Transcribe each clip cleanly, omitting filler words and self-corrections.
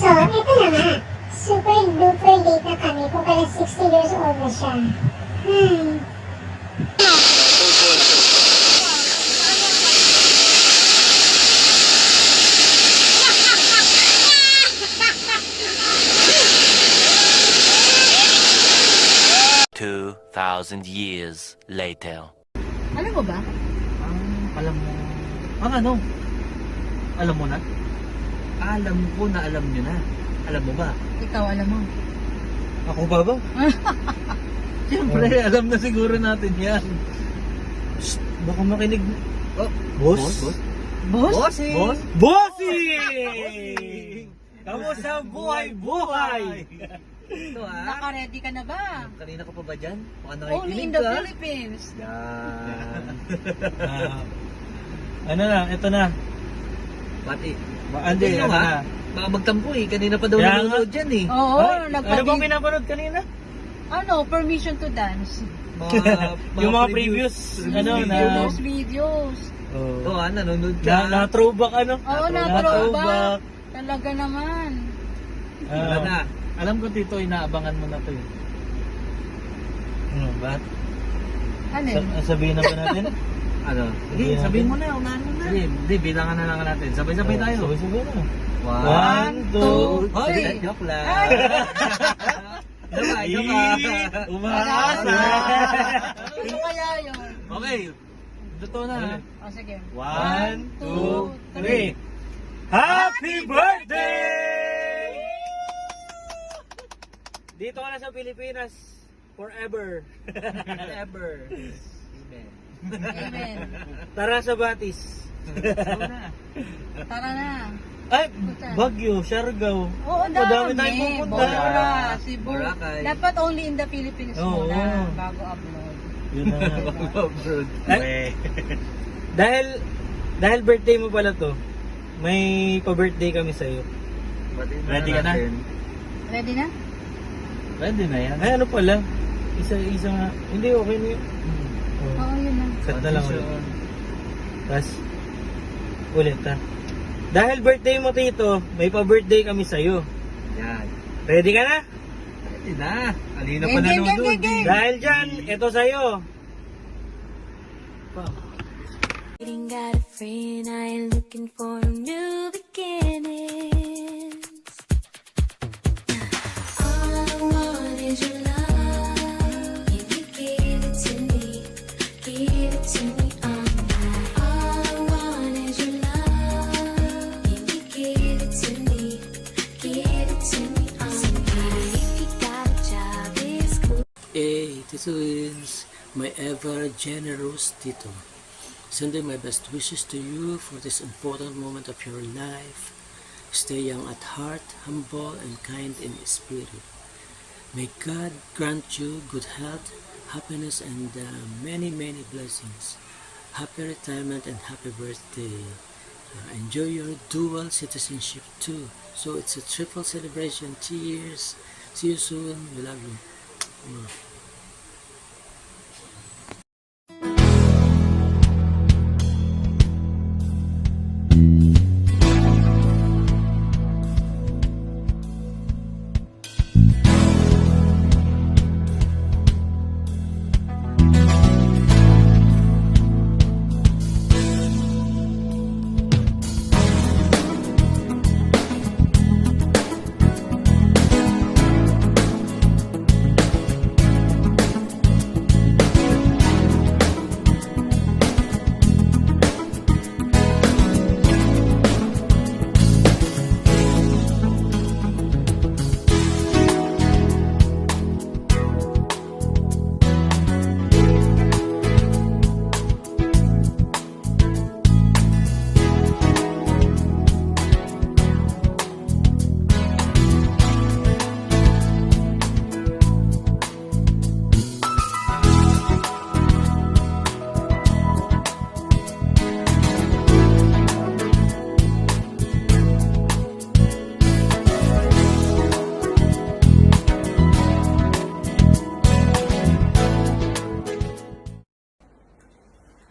So, eto na nga. Super duper late na kami kung pala 60 years old na siya. Hmm. 2,000 years later. Alam mo ba? Alam mo, ano? Alam mo na? Alam ko na alam nyo na. Alam mo ba? Ikaw alam mo. Ako ba ba? Siyempre, alam na siguro natin yan. Shh, baka makinig. Oh, boss? Boss? Bossing! Bossing! Kamusta ang buhay-buhay? Ito Naka-ready ka na ba? Kanina ka pa ba dyan? Baka Only nakikinig in the ka. Philippines. Yan. Ano na, ito na. Pati. Hindi, ano ha? Baka magtampo eh. Kanina pa daw nanonood dyan eh. Oo, Ano bang pinapanood kanina? Permission to dance. Yung mga previous, Those videos. Oo, nanonood ka. Na-throwback Oo, na-throwback. Talaga naman. Alam ko Tito, inaabangan mo na to eh. Ano ba? Ano yun? Sabihin na ba natin? Ano? Sige, sabihin mo na, unahan mo na. Hindi, bilangan na lang natin. Sabay-sabay tayo. Sabay-sabay na. 1, 2, 3. Joke lang. Joke. Umaasa. Ano kaya yun? Okay. Totoo na. Sige. 1, 2, 3. Happy birthday! Dito ka na sa Pilipinas. Forever. Forever. Amen. Amen. Tara sa Batis. Tara na. Ay, Baguio, Siargao. Oo, Madami dami. tayong pupunta. Bora, Cebu. Boracay. Dapat only in the Philippines Oo. muna bago upload. Yun na nga. Dahil birthday mo pala to, may pa-birthday kami sa'yo. Ready ka na? Ready na? Ready na yan. Ay, ano pala? Isa nga. Hindi, okay na yun. Oo, yun na. Set na lang ulit. Tapos, ulit ha. Dahil birthday mo Tito, may pa-birthday kami sa'yo. Yan. Ready ka na? Ready na. Alina pa nanonood. Dahil dyan, ito sa'yo. Got a friend, I ain't looking for a new beginnings. All I want is your love. If you give it to me, give it to me all night. All I want is your love. If you give it to me, give it to me all night. If you got a job, it's cool. Hey, Tito is my ever generous Tito. Sending my best wishes to you for this important moment of your life. Stay young at heart, humble and kind in spirit. May God grant you good health, happiness and many blessings. Happy retirement and happy birthday. Enjoy your dual citizenship too. So it's a triple celebration. Cheers. See you soon. We love you.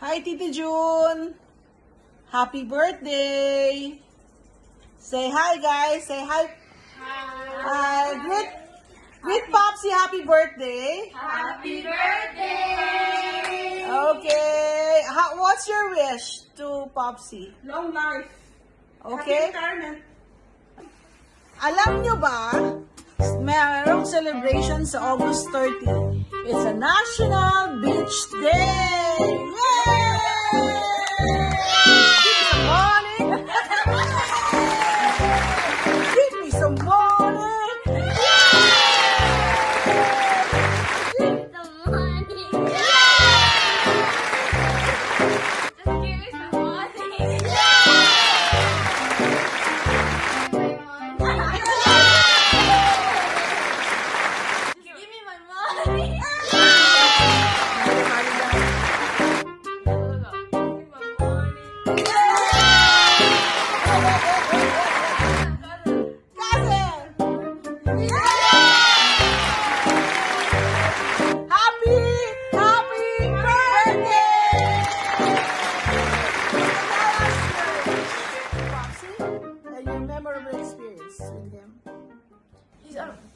Hi, Titi June! Happy birthday! Say hi, guys! Say hi! Hi. Greet Popsy happy birthday. Happy birthday. Okay. What's your wish to Popsy? Long life. Okay. Retirement. Alam nyo ba, mayroong celebration sa August 30. It's a National Beach Day! Yay! Give me some money! Give me some money!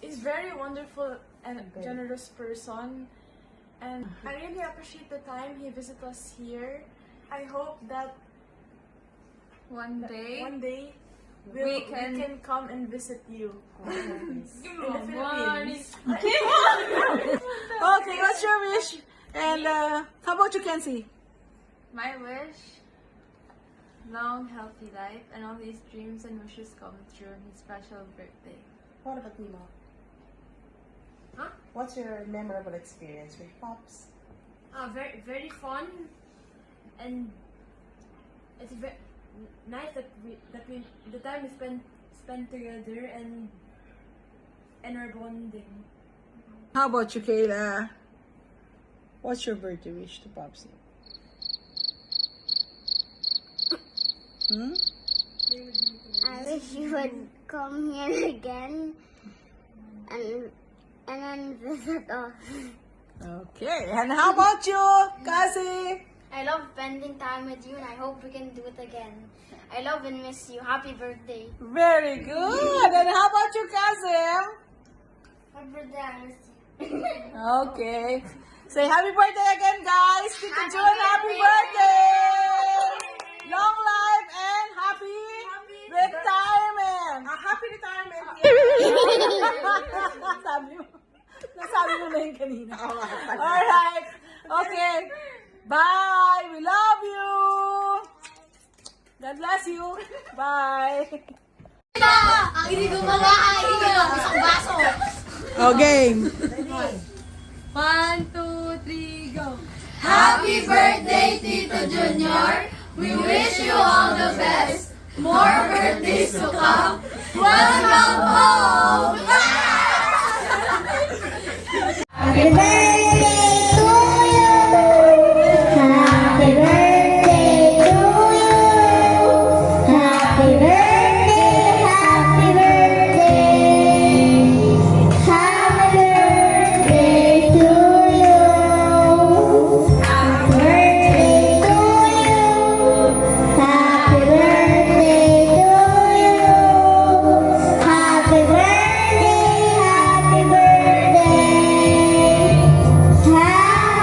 He's very wonderful and generous person, and I really appreciate the time he visits us here. I hope that one day we can come and visit you in the Philippines. Okay, what's your wish? And how about you, Kenzie? My wish, long healthy life and all his dreams and wishes come true on his special birthday. What about Nemo? Huh? What's your memorable experience with Pops? Very very fun, and it's very nice that we the time we spend together and our bonding. How about you, Kayla? What's your birthday wish to Popsy? I wish you would come here again and then visit us. Okay, and how about you, Cassie? I love spending time with you and I hope we can do it again. I love and miss you. Happy birthday. Very good. And how about you, Kasim? Happy birthday, I miss you. Okay. Say happy birthday again, guys. Tito Happy June, happy birthday. birthday. Long life and happy retirement. Happy retirement. Nasabi mo na yun kanina. Alright. Okay. Bye. We love you. God bless you. Bye. Ang hindi ko mga isang baso. Okay. 1, 2, 3, go! Happy birthday, Tito Junior. We wish you all the best. More birthdays to come. Welcome home. Happy birthday to you. Happy birthday to you. Happy birthday, happy birthday. Happy birthday to you. Happy birthday to you. Happy birthday to you. Happy birthday, happy birthday.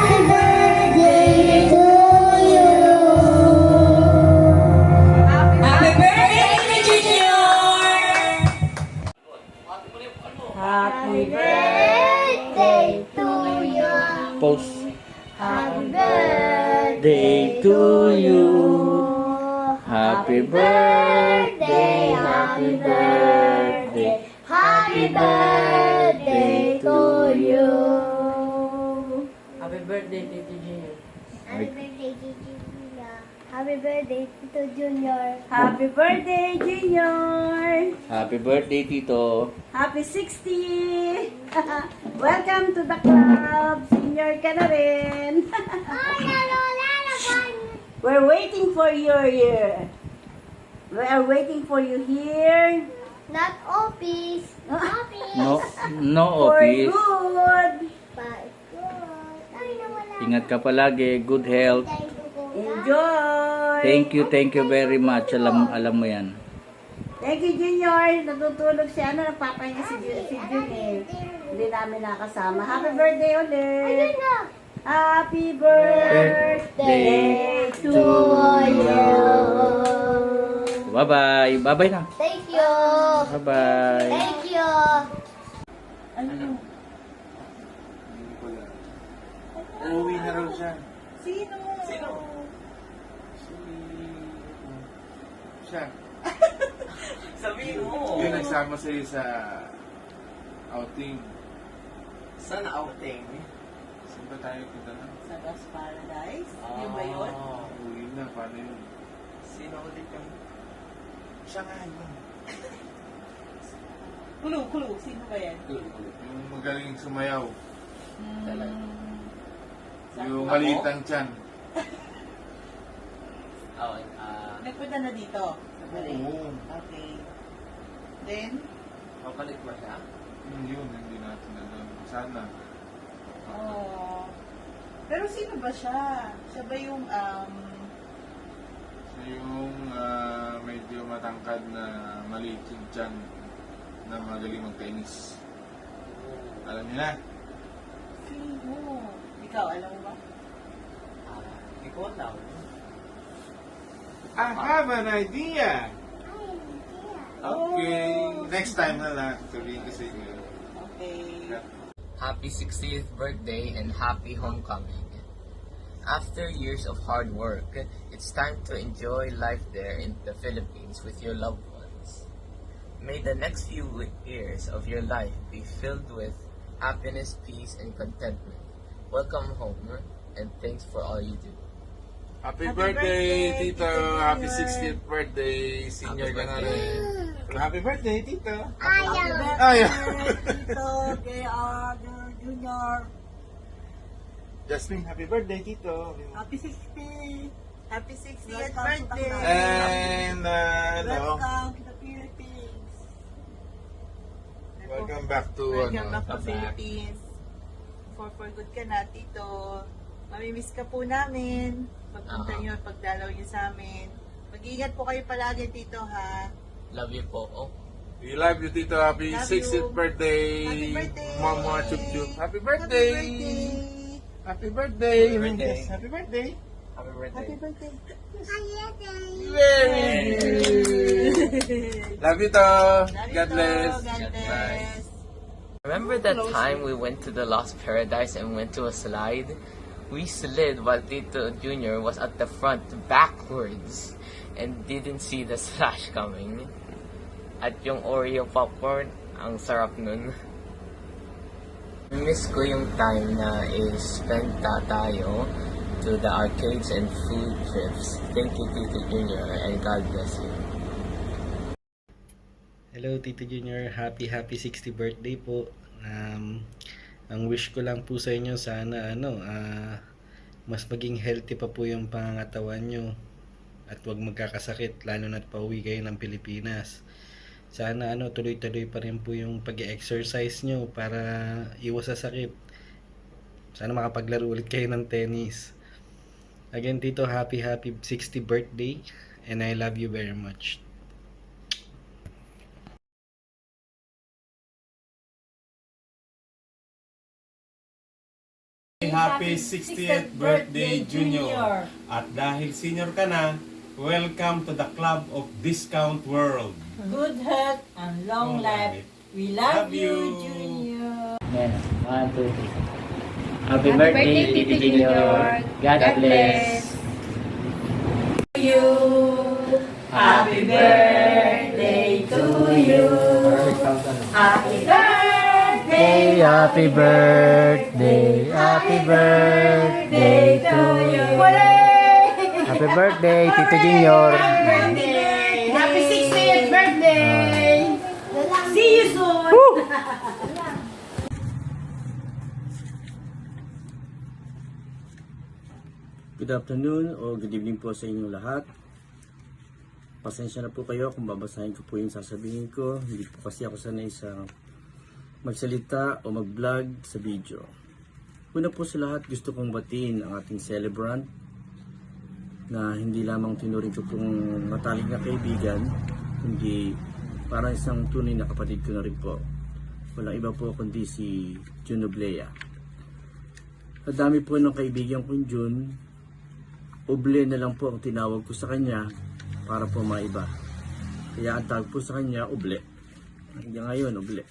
Happy birthday to you. Happy birthday, Junior! Happy birthday to you. Post. Happy birthday Day to you. Happy birthday, happy birthday, happy birthday to you. Happy birthday, Tito Junior. Happy birthday, Gigi. Happy birthday, Tito Junior. Happy birthday, Junior! Happy birthday, Tito. Happy 60! Welcome to the club! Senior ka na rin! We're waiting for you here. We are waiting for you here. Not office. Office. No For office. good. But good. Ay, nawala. Ingat ka palagi. Good health. Enjoy! Thank you very much. Alam mo yan. Thank you, Junior. Natutulog siya. Nagpapahinga si Jun eh. Hindi namin nakasama. Happy birthday ulit. Happy birthday to you. Bye-bye. Bye-bye na. Thank you. Bye-bye. Thank you. Uuwi na raw siya. Sino? Siya. Sabihin mo. Yung nagsama sa'yo sa outing. Saan outing? Saan ba tayo punta na? Sa Lost Paradise? Yung ba yun? Uuwi na, paano yun? Sino ulit yung... Siya nga yun. Kulo. Sino ba yan? Yung magaling sumayaw. Talaga. Yung maliit ang tiyan. Oh, Nagpunta na dito? Sa Balik? Oo. Okay. Then? mapalit ba siya? Yun, hindi natin alam. Sana. Oh. Pero sino ba siya? Siya ba yung, Siya yung medyo matangkad na maliit yung tiyan na magaling magkainis. Alam niyo na? sino? Ikaw, alam mo ba? Hindi ko alam. I have an idea! Okay. Next time na lang. Sabihin ko sa inyo. Okay. Happy 60th birthday and happy homecoming. After years of hard work, it's time to enjoy life there in the Philippines with your loved ones. May the next few years of your life be filled with happiness, peace, and contentment. Welcome home, and thanks for all you do. Happy Happy birthday, birthday, Tito! Tito Happy Junior. 60th birthday! Senior Happy ka na birthday. rin. Happy birthday, Tito! Happy Ayaw. birthday, Tito, kay Junior. Jasmine, happy birthday, Tito! Happy 60. Happy 60th Welcome to birthday. And, Welcome to the Philippines. welcome back to, Welcome back to back. Philippines. For good ka na, Tito. Mamimiss ka po namin. Pagpunta niyo, pagdalaw niyo sa amin. Mag-ingat po kayo palagi, Tito, ha? Love you po. Oh. we love you, Tito. Happy Love 60th you. birthday! Happy birthday! Mama, chup chup. Happy Happy birthday! birthday! Happy birthday! Happy birthday. Happy birthday! Happy birthday. Happy birthday! Very good! Love you, to. God bless. God bless! Remember that time we went to the Lost Paradise and went to a slide? We slid while Tito Junior was at the front backwards and didn't see the slash coming. At yung Oreo popcorn, ang sarap nun. Miss ko yung time na is-spend tayo to the arcades and food trips. Thank you, Tito Junior, and God bless you. Hello Tito Junior, happy 60th birthday po. Ang wish ko lang po sa inyo sana mas maging healthy pa po yung pangangatawan nyo at huwag magkakasakit lalo na't pauwi kayo ng Pilipinas. Sana tuloy-tuloy pa rin po yung pag-exercise nyo para iwas sa sakit. Sana makapaglaro ulit kayo ng tennis. Again Tito, happy 60th birthday and I love you very much. Happy 60th birthday, Junior! At dahil senior ka na, welcome to the club of Discount World. Good health and long life. We love you, Junior. Yan. 1, 2, 3. Happy birthday, Tito Junior. God bless. You. Happy birthday to you. Happy birthday. Happy birthday. Happy birthday to you. Happy birthday, Tito Junior. Happy 60th birthday. See you soon. Good afternoon o good evening po sa inyong lahat. Pasensya na po kayo kung babasahin ko po yung sasabihin ko. Hindi po kasi ako sanay sa magsalita o mag-vlog sa video. Una po sa lahat, gusto kong batiin ang ating celebrant na hindi lamang tinuring ko pong matalik na kaibigan, kundi Parang isang tunay na kapatid ko na rin po. Walang iba po kundi si Jun Oblea. Ang dami po ng kaibigan kong Jun, Oble na lang po ang tinawag ko sa kanya para po maiba. Kaya ang tawag po sa kanya, Oble. Hanggang ngayon, Oble.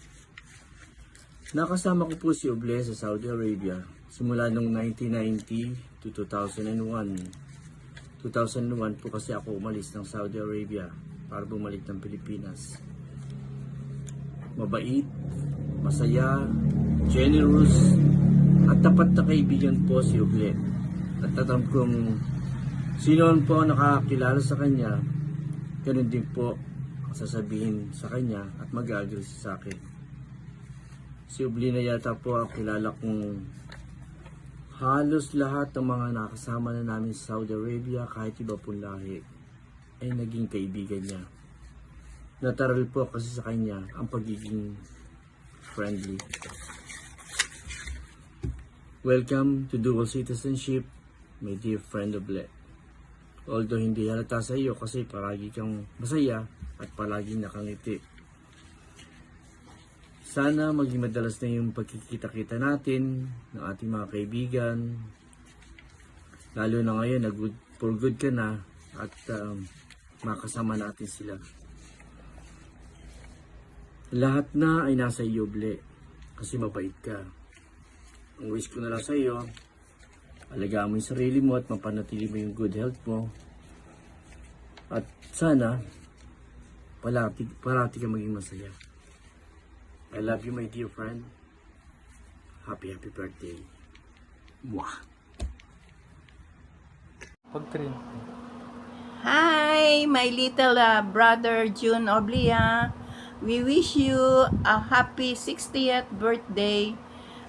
Nakasama ko po si Oble sa Saudi Arabia simula noong 1990 to 2001. 2001 po kasi ako umalis ng Saudi Arabia para bumalik ng Pilipinas. Mabait, masaya, generous, at tapat na kaibigan po si Oble. At alam kong sino po nakakilala sa kanya, ganun din po ang sasabihin sa kanya at mag-agree sa akin. Si Oble na yata po ang kilala kong halos lahat ng mga nakasama na namin sa Saudi Arabia, kahit iba pong lahi, ay naging kaibigan niya. Natural po kasi sa kanya ang pagiging friendly. Welcome to dual citizenship, my dear friend Oble. Although hindi halata sa iyo kasi palagi kang masaya at palagi nakangiti. Sana maging madalas na yung pagkikita-kita natin ng ating mga kaibigan. Lalo na ngayon na for good ka na at makasama natin sila. Lahat na ay nasa iyo, Oble, kasi mabait ka. Ang wish ko na lang sa iyo, alagaan mo yung sarili mo at mapanatili mo yung good health mo. At sana, parati ka maging masaya. I love you, my dear friend. Happy birthday. Mwah! Hi, my little brother Jun Oblea. We wish you a happy 60th birthday.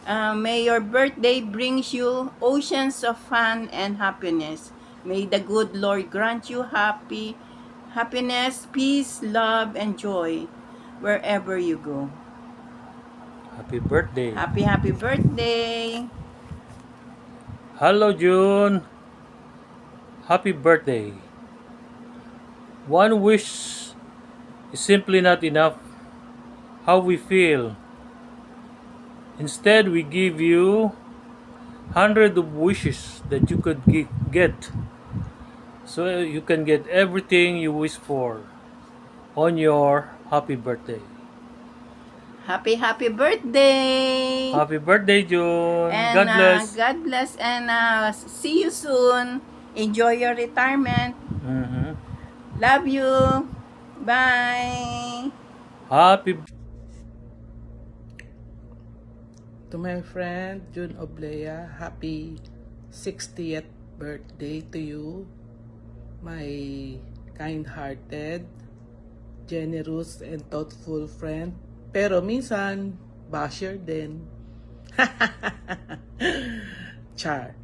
May your birthday brings you oceans of fun and happiness. May the good Lord grant you happiness, peace, love, and joy wherever you go. Happy birthday. Happy birthday. Hello, June. Happy birthday. One wish is simply not enough. How we feel. Instead, we give you hundreds of wishes that you could get. So you can get everything you wish for on your happy birthday. Happy birthday. Happy birthday, June. And, God bless. God bless and see you soon. Enjoy your retirement. Love you. Bye. Happy To my friend Jun Oblea, happy 60th birthday to you. My kind-hearted, generous, and thoughtful friend. Pero minsan, basher din. Char.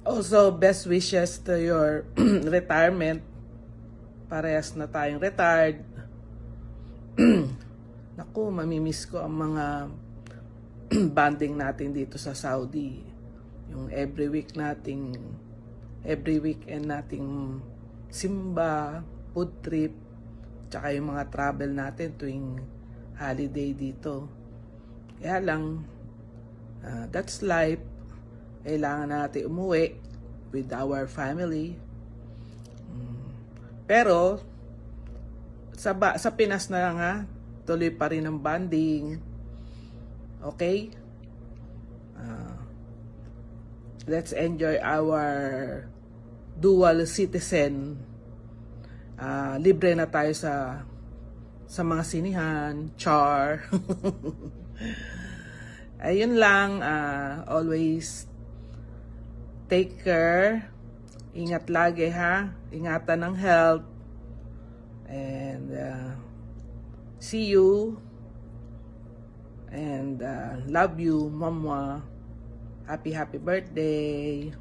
Also, best wishes to your retirement. Parehas na tayong retired. Naku, mamimiss ko ang mga banding natin dito sa Saudi. Yung every weekend nating simba, food trip, tsaka yung mga travel natin tuwing holiday dito. Kaya lang, that's life. Kailangan natin umuwi with our family. Pero, sa Pinas na nga, tuloy pa rin ang bonding. Okay? Let's enjoy our dual citizen. Libre na tayo sa mga sinihan, char. Ayun lang, always take care. Ingat lagi ha. Ingatan ng health. And see you. And love you, Mama. Happy birthday.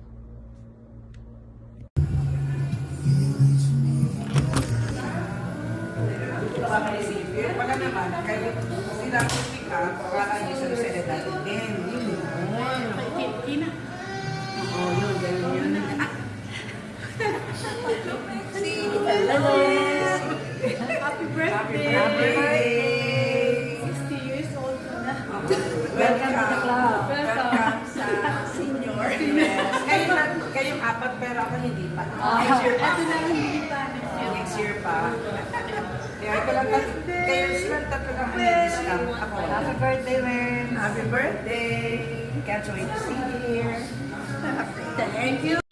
Wala naman, kayo sila pick up, wala niyo sa Lucena din. Yun. Oo, yun, ganyan yun. Hello. Happy birthday! Happy birthday. 60 years old ka na. Welcome to the club. Welcome. Sa senior. Kayong apat pero ako hindi pa. Next year pa. Ito na lang hindi pa. Next year pa. Kaya ko lang kayo sila tatlo lang ang discount ako. Happy birthday, Wen. Happy birthday. Can't wait to see you here. Thank you.